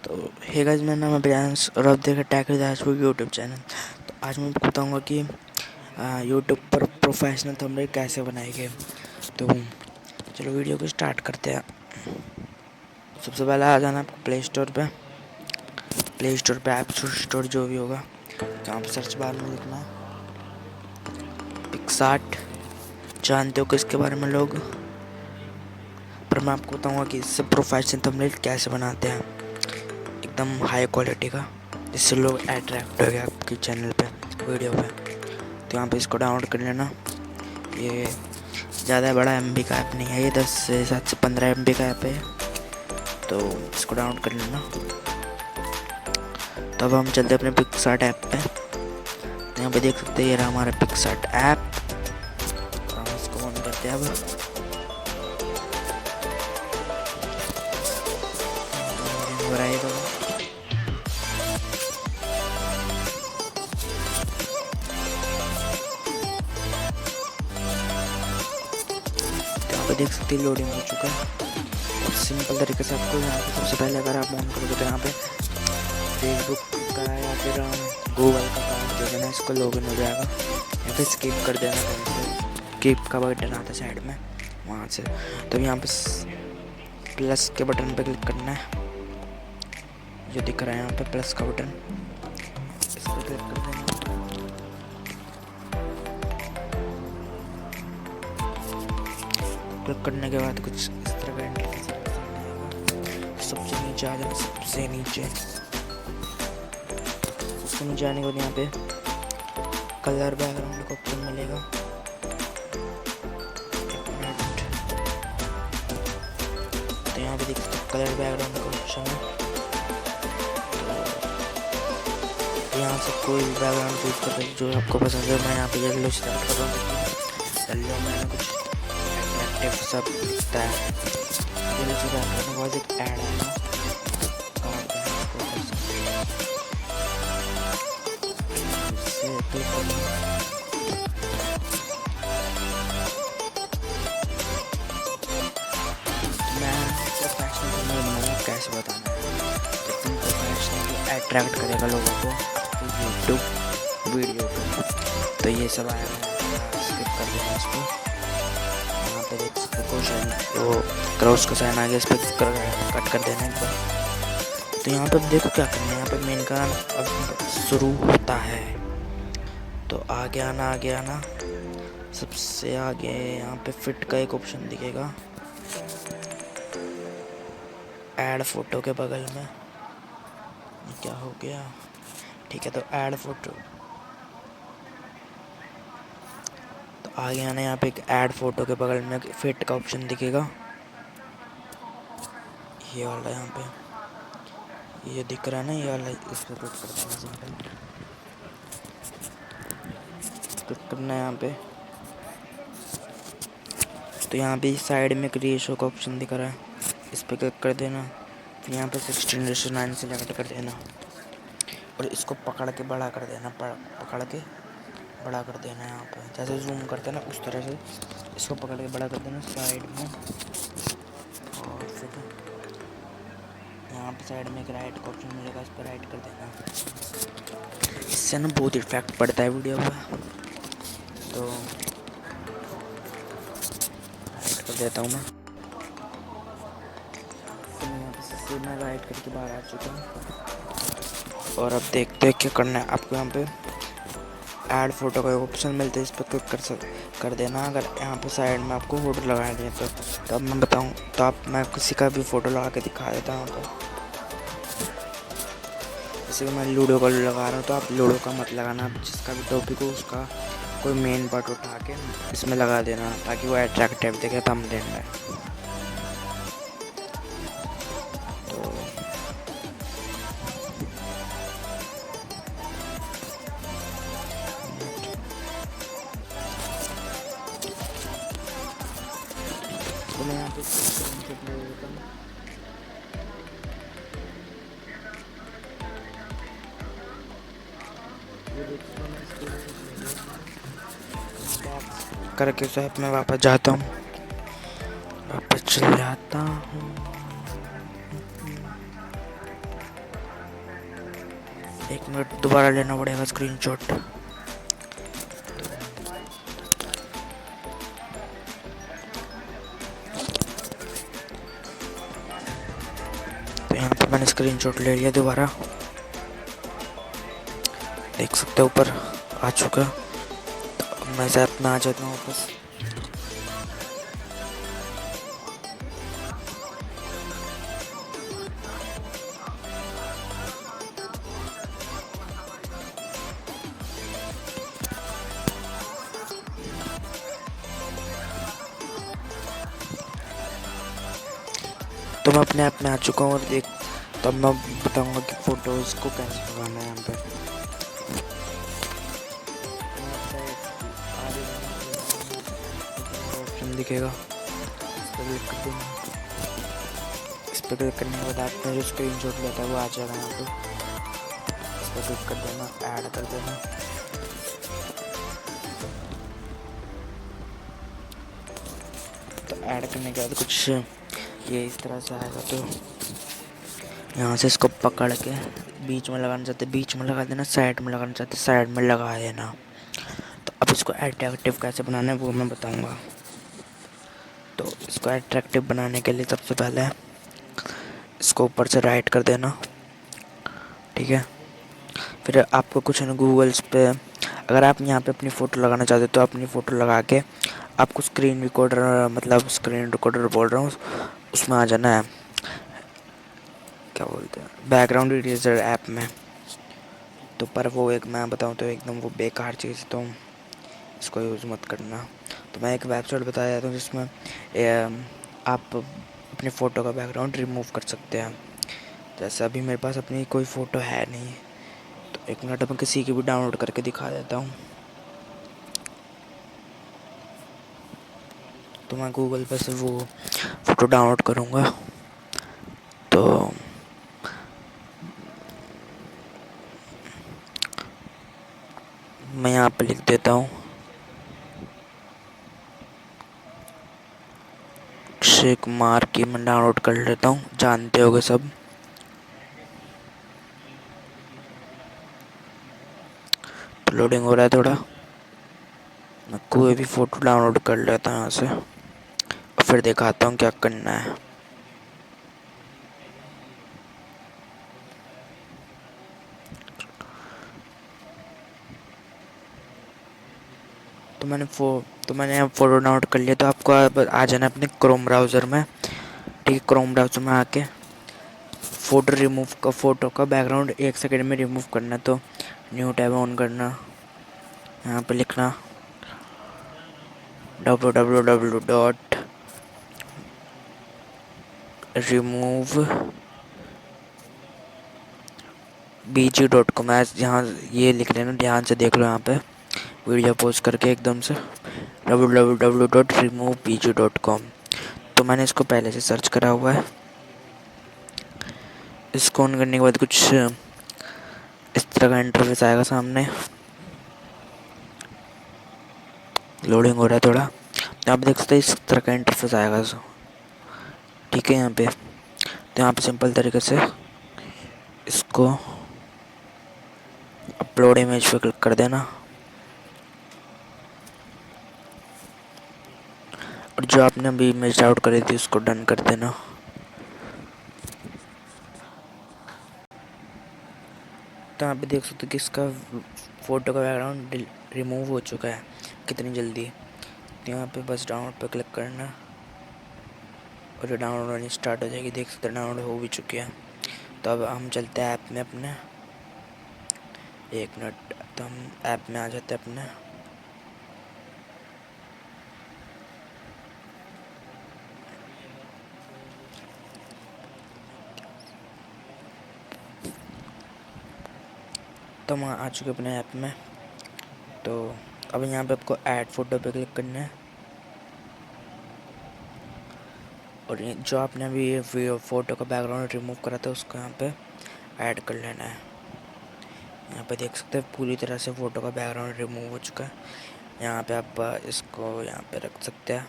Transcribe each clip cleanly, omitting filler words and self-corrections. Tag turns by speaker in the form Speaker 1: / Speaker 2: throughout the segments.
Speaker 1: तो hey guys, मेरा नाम है प्रियांश और आप देख रहे टेक राजपूत यूट्यूब चैनल। तो आज मैं आपको बताऊंगा कि यूट्यूब पर प्रोफेशनल थंबनेल कैसे बनाएंगे। तो चलो वीडियो को स्टार्ट करते हैं। सबसे पहले आ जाना आपको प्ले स्टोर पे ऐप स्टोर जो भी होगा, जहाँ पर सर्च बार में लिखना है पिक्सार्ट। जानते हो कि इसके बारे में लोग, पर मैं आपको बताऊंगा कि इससे प्रोफेशनल थंबनेल कैसे बनाते हैं, एकदम हाई क्वालिटी का, जिससे लोग अट्रैक्ट हो गए आपके चैनल पे, वीडियो पे। तो यहाँ पे इसको डाउनलोड कर लेना। ये ज़्यादा बड़ा MB का ऐप नहीं है, ये 10 से 7 से 15 MB का ऐप है। तो इसको डाउनलोड कर लेना। तो अब हम चलते हैं अपने पिक्सार्ट ऐप पे। तो यहाँ पे देख सकते हैं ये रहा हमारा पिक्सार्ट ऐप। और हम इसको ऑन करते हैं। अब हो रहा है तो देख सकते हैं लोडिंग हो चुका है। सिंपल तरीके से आपको यहाँ पे सबसे पहले अगर आप ऑन करोगे तो यहाँ पे फेसबुक का या फिर गूगल का अकाउंट दे देना, इसको लॉगिन हो जाएगा। या फिर स्किप कर देना, स्किप का बटन आता है साइड में, वहाँ से। तो यहाँ पे प्लस के बटन पे क्लिक करना है, जो दिख रहा है यहाँ पे प्लस का बटन, इस पर क्लिक कर देना। क्लिक करने के बाद कुछ इस तरह का इंटरफेस आएगा। सबसे नीचे आ जाना, सबसे नीचे उसके नीचे आने के बाद यहाँ पे कलर बैकग्राउंड का ऑप्शन मिलेगा। तो यहाँ पे देख सकते हो कलर बैकग्राउंड का ऑप्शन है। तो यहाँ से कोई बैकग्राउंड चूज कर सकते जो आपको पसंद है। मैं यहाँ पे येलो स्टार्ट कर रहा हूँ। येलो में कुछ सब दिखता है। ये चीज़ आपके पास एक ऐड है ना, मैं प्रोफेशनल नहीं बनाऊंगा, कैसे बताना है। एकदम प्रोफेशनल अट्रैक्ट करेगा लोगों को यूट्यूब वीडियो पे। तो ये सब आया है, स्किप कर देना इसको। यहाँ पे देख सकते हो क्वेश्चन, वो क्रॉस का साइन आ गया, इस पर कट कर देना एक बार। तो यहाँ पे देखो क्या करना है। यहाँ पे मेन का अब शुरू होता है, तो आगे आना सबसे आगे यहाँ पे फिट का एक ऑप्शन दिखेगा ऐड फोटो के बगल में। क्या हो गया, ठीक है। तो ऐड फोटो, तो आगे आना, यहाँ पे एक ऐड फोटो के बगल में फिट का ऑप्शन दिखेगा, ये वाला। यहाँ पे ये दिख रहा है ना, ये वाला, इस पर क्लिक कर देना। सिंपल क्लिक करना है यहाँ पे। तो यहाँ पे साइड में एक रेशो का ऑप्शन दिख रहा है, इस पर क्लिक कर देना। फिर यहाँ पे 16:9 सेलेक्ट कर देना और इसको पकड़ के बड़ा कर देना, पकड़ के बड़ा कर देना। यहाँ पे जैसे जूम करते हैं ना, उस तरह से इसको पकड़ के बड़ा कर देना साइड में। और फिर यहाँ पे साइड में एक राइट का ऑप्शन मिलेगा, इस पर राइट कर देना। इससे ना बहुत इफेक्ट पड़ता है वीडियो पर। तो राइट कर देता हूँ मैं। तो यहाँ पे मैं राइट करके बाहर आ चुका हूँ। और अब देखते हैं क्या करना है आपको। यहाँ पे ऐड फोटो का ऑप्शन मिलता है, इस पर क्लिक कर देना। अगर यहाँ पे साइड में आपको फोटो लगा दिए तो अब मैं बताऊँ तो मैं किसी का भी फ़ोटो लगा के दिखा देता हूँ। तो जैसे कि मैं लूडो का लगा रहा हूँ, तो आप लूडो का मत लगाना, जिसका भी टॉपिक हो उसका कोई मेन पार्ट उठा के इसमें लगा देना, ताकि वो अट्रैक्टिव दिखे थंबनेल में। तो मैं यहाँ पे करके उस ऐप में वापस जाता हूँ, वापस चल जाता हूँ। एक मिनट दोबारा लेना पड़ेगा स्क्रीनशॉट। तो यहाँ पे मैंने स्क्रीनशॉट ले लिया दोबारा, देख सकते हो ऊपर आ चुका। तो अब मैं इस ऐप में आ जाता हूँ वापस। तो मैं अपने ऐप में आ चुका हूँ और देख, तब मैं बताऊँगा कि फ़ोटोज़ को कैसे लगाना है यहाँ पर। ऑप्शन दिखेगा, इस पर क्लिक कर देना। इस पर क्लिक करने के बाद आपने जो स्क्रीनशॉट लेता है वो आ जाएगा यहाँ पे। इस पर क्लिक कर देना, ऐड कर देना। तो ऐड करने के बाद कुछ ये इस तरह से आएगा। तो यहाँ से इसको पकड़ के बीच में लगाना चाहते बीच में लगा देना, साइड में लगाना चाहते साइड में लगा देना। तो अब इसको अट्रैक्टिव कैसे बनाना है वो मैं बताऊंगा। तो इसको अट्रैक्टिव बनाने के लिए सबसे पहले इसको ऊपर से राइट कर देना, ठीक है। फिर आपको कुछ ना गूगल्स पे, अगर आप यहाँ पे अपनी फ़ोटो लगाना चाहते हो तो अपनी फ़ोटो लगा के आपको स्क्रीन रिकॉर्डर, मतलब स्क्रीन रिकॉर्डर बोल रहा हूँ, उसमें आ जाना है, क्या बोलते हैं, बैकग्राउंड इरेजर ऐप में। तो पर वो एक मैं बताऊँ तो एकदम वो बेकार चीज़, तो इसको यूज़ मत करना। तो मैं एक वेबसाइट बताया जाता हूँ जिसमें आप अपनी फ़ोटो का बैकग्राउंड रिमूव कर सकते हैं। जैसे अभी मेरे पास अपनी कोई फ़ोटो है नहीं, तो एक मिनट मैं किसी की भी डाउनलोड करके दिखा देता हूँ। तो मैं गूगल पर से वो फ़ोटो डाउनलोड करूँगा। तो मैं यहाँ पर लिख देता हूँ अक्षय कुमार की, मैं डाउनलोड कर लेता हूँ, जानते होगे सब। लोडिंग हो रहा है थोड़ा, मैं कोई भी फ़ोटो डाउनलोड कर लेता हूँ यहाँ से और फिर दिखाता हूँ क्या करना है। तो मैंने अब फ़ोटो डाउनलोड कर लिया। तो आपको अब आ जाना अपने क्रोम ब्राउज़र में, ठीक है। क्रोम ब्राउज़र में आके फ़ोटो का बैकग्राउंड 1 सेकंड में रिमूव करना। तो न्यू टैब ऑन करना, यहाँ पे लिखना www.remove.bg.com। यहाँ ये लिख लेना, ध्यान से देख लो, यहाँ पे वीडियो पोस्ट करके एकदम से www.removebg.com। तो मैंने इसको पहले से सर्च करा हुआ है। इसको ऑन करने के बाद कुछ इस तरह का इंटरफेस आएगा सामने, लोडिंग हो रहा है थोड़ा। आप देख सकते हैं इस तरह का इंटरफेस आएगा, ठीक है। यहाँ पे तो यहाँ पे सिंपल तरीके से इसको अपलोड इमेज पे क्लिक कर देना और जो आपने अभी इमेज डाउनलोड करी थी उसको डन कर देना। तो यहाँ पे देख सकते हो कि इसका फ़ोटो का बैकग्राउंड रिमूव हो चुका है, कितनी जल्दी। तो यहाँ पे बस डाउनलोड पे क्लिक करना और जो डाउनलोड होनी स्टार्ट हो जाएगी। देख सकते हैं डाउनलोड हो भी चुकी है। तो अब हम चलते हैं ऐप में अपने, एक मिनट। तो हम ऐप में आ जाते हैं अपने। तो हम आ चुके अपने ऐप में। तो अब यहाँ पे आपको ऐड फ़ोटो पे क्लिक करना है और जो आपने अभी फ़ोटो का बैकग्राउंड रिमूव करा था उसको यहाँ पे ऐड कर लेना है। यहाँ पे देख सकते हैं पूरी तरह से फ़ोटो का बैकग्राउंड रिमूव हो चुका है। यहाँ पे आप इसको यहाँ पे रख सकते हैं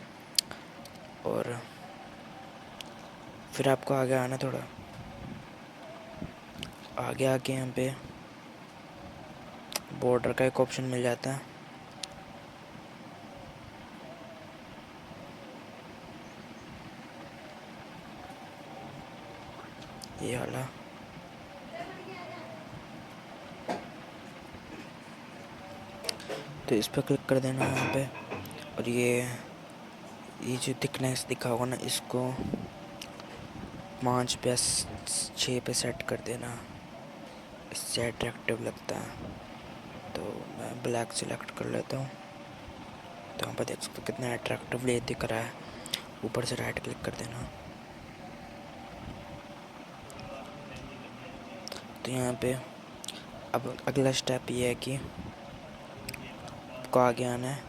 Speaker 1: और फिर आपको आगे आना, थोड़ा आगे आके यहाँ पे बॉर्डर का एक ऑप्शन मिल जाता है। ये वाला, तो इस पर क्लिक कर देना यहाँ पे। और ये जो थिकनेस दिखा होगा ना, इसको 5 या 6 पे सेट कर देना, इससे अट्रैक्टिव लगता है। तो मैं ब्लैक सिलेक्ट कर लेता हूँ। तो यहाँ पर देख सकते हो कितना अट्रैक्टिवली दिख रहा है। ऊपर से राइट क्लिक कर देना। तो यहाँ पे अब अगला स्टेप ये है कि आपको आगे आना है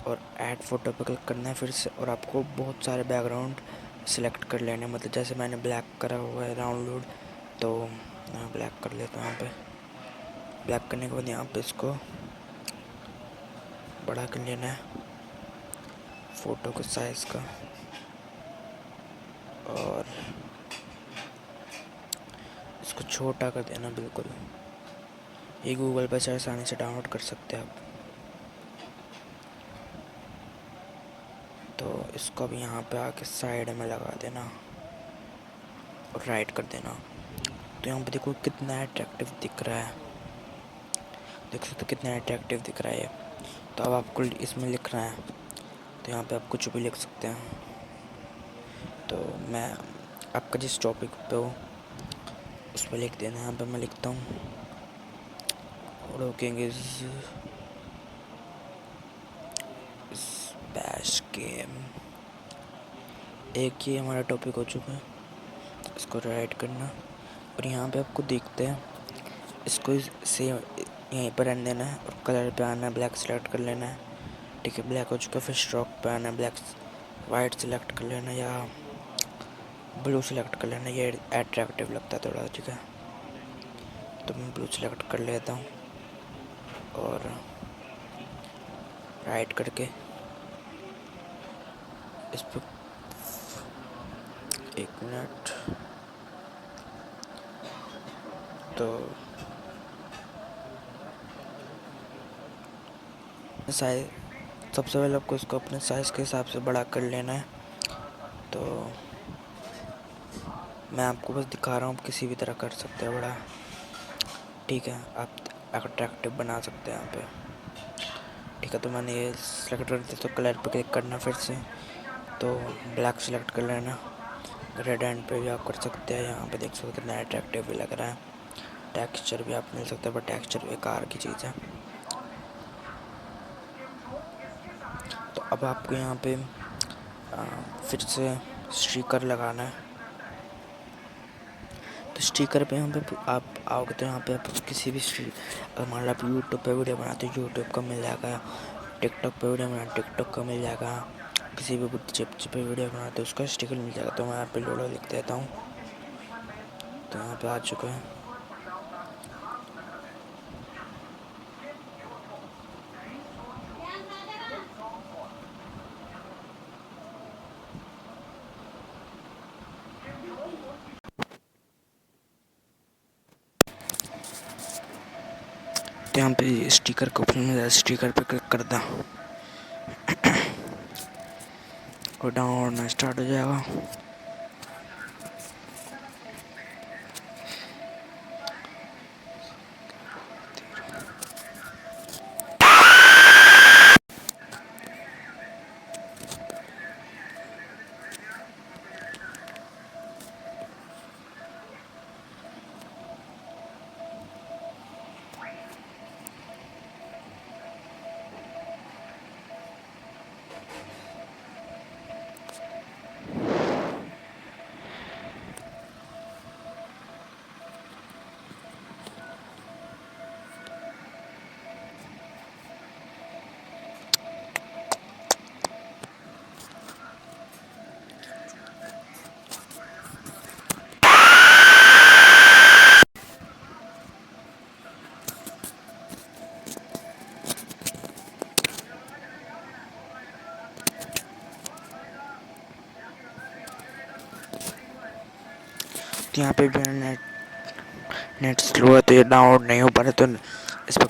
Speaker 1: और ऐड फोटो पे क्लिक करना है फिर से, और आपको बहुत सारे बैकग्राउंड सिलेक्ट कर लेने, मतलब जैसे मैंने ब्लैक करा हुआ है डाउनलोड, तो मैं ब्लैक कर लेता हूँ। यहाँ पे ब्लैक करने के बाद यहाँ पे इसको बड़ा कर लेना है फ़ोटो के साइज़ का, और इसको छोटा कर देना बिल्कुल। ये गूगल पर से आसानी से डाउनलोड कर सकते हैं आप। तो इसको भी यहाँ पे आके साइड में लगा देना और राइट कर देना। तो यहाँ पे देखो कितना अट्रैक्टिव दिख रहा है, देख सकते हो कितना अट्रैक्टिव दिख रहा है ये। तो अब आपको इसमें लिखना है, तो यहाँ पे आप कुछ भी लिख सकते हैं। तो मैं आपका जिस टॉपिक पे हो उस पर लिख देना। यहाँ पे मैं लिखता हूँ रॉकिंग इज बैश गेम। एक ये हमारा टॉपिक हो चुका है, इसको राइट करना। और यहाँ पे आपको देखते हैं, इसको से यहीं पर रहने देना है और कलर पे आना है, ब्लैक सेलेक्ट कर लेना है। ठीक है, ब्लैक हो चुका है। फिर स्ट्रोक पे आना है, ब्लैक वाइट सेलेक्ट कर लेना या ब्लू सेलेक्ट कर लेना, ये अट्रैक्टिव लगता है थोड़ा। ठीक है, तो मैं ब्लू सेलेक्ट कर लेता हूँ और राइट करके इस पर 1 मिनट। तो साइज सबसे पहले आपको इसको अपने साइज़ के हिसाब से बड़ा कर लेना है। तो मैं आपको बस दिखा रहा हूँ, आप किसी भी तरह कर सकते हैं बड़ा। ठीक है, आप अट्रैक्टिव बना सकते हैं यहाँ पे। ठीक है, तो मैंने ये सेलेक्ट कर दिया। तो कलर पे क्लिक करना फिर से, तो ब्लैक सेलेक्ट कर लेना। रेड एंड पे भी आप कर सकते हैं। यहाँ पे देख सकते हो कितना अट्रैक्टिव भी लग रहा है। टेक्सचर भी आप मिल सकता है, बट टेक्सचर बेकार की चीज़ है। तो अब आपको यहाँ पे फिर से स्टिकर लगाना है। तो स्टिकर पे यहाँ पे आप आओगे तो यहाँ पे आप किसी भी अगर मान लो आप यूट्यूब पे वीडियो बनाते हो यूट्यूब का मिल जाएगा, टिकटॉक पे वीडियो बनाते टिकटॉक का मिल जाएगा, किसी भी चिप पे वीडियो बनाते हो उसका स्टिकर मिल जाएगा। तो मैं यहाँ पे लोडो लिख देता हूँ। तो यहाँ पे आ चुका है। तो यहाँ पे स्टिकर का ऑप्शन मिल जाए, स्टिकर पे क्लिक कर दा और डाउनलोड होना स्टार्ट हो जाएगा। तो यहाँ पे भी नेट स्लो है तो ये डाउनलोड नहीं हो पा रहा, तो इस पर